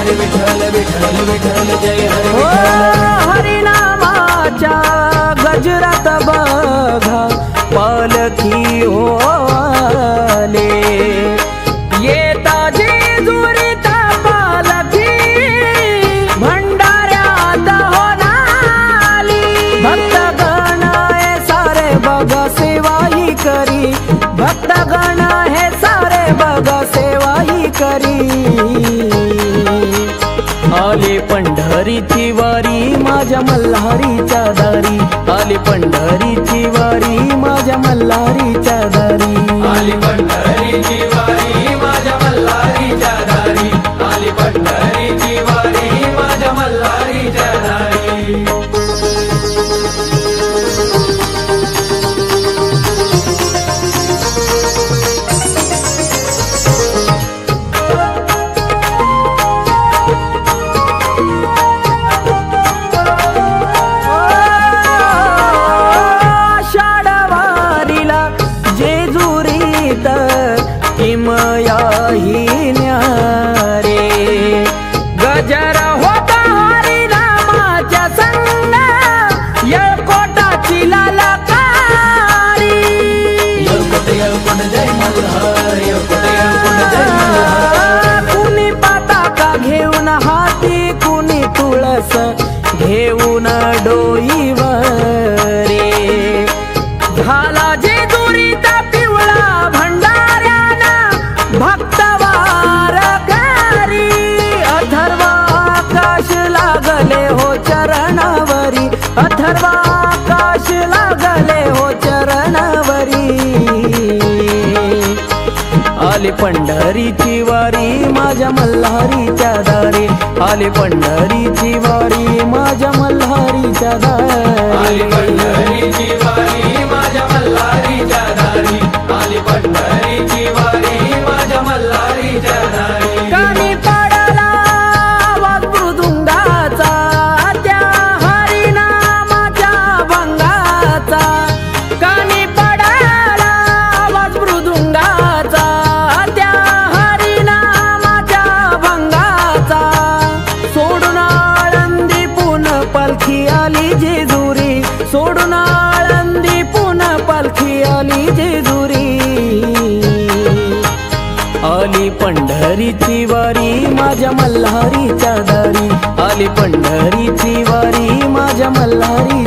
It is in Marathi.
हरे विठ्ठल विठ्ठल विठ्ठल जय हरे विठ्ठल। हरिनामाच्या गजरात बघा पालखी ओवाले येता जेजुरीत पालखी भंडाऱ्यात होणाली भक्तगण हे सारे बघा सेवाही करी भक्तगण हे सारे बघा सेवाही करी आले पंढरीची वारी माझ्या मल्हारीच्या दारी आली पंढरीची वारी माझ्या मल्हारीच्या दारी आली पंढरीची वारी माझ्या मल्हारीच्या दारी आली पंढरीची वारी माझ्या मल्हारीच्या दारी। किमयाही न्यारे गजर होता हरिनामाच्या संग येळकोटाची ललकारी येळकोट येळकोट जय मल्हार येळकोट येळकोट जय मल्हार। कुणी पताका घेऊन हाती कुणी तुळस घेऊन डोईवरे झाला जेजुरीचा पिवळा भक्तवार करी अथर्वाकाश लागले हो चरणावरी अथर्वाकाश लागले हो चरणावरी आली पंढरीची वारी माझ्या मल्हारीच्या दारी आली पंढरीची वारी माझ्या मल्हारीच्या दारी आली पंढरीची वारी माझ्या मल्हारीच्या दारी आली पंढरीची वारी माझ्या मल्हारीच्या दारी। कानी पडला आवाज मृदुंगाचा त्या हरिनामाच्या भंगाचा कानी पडला आवाज मृदुंगाचा त्या हरिनामाच्या भंगाचा सोडून आळंदी पुन पालखी आली जेजुरी सोडून आळंदी पुन पालखी आली जेजुरी आली पंढरीची वारी माझ्या मल्हारीच्या दारी आली पंढरीची वारी माझ्या मल्हारी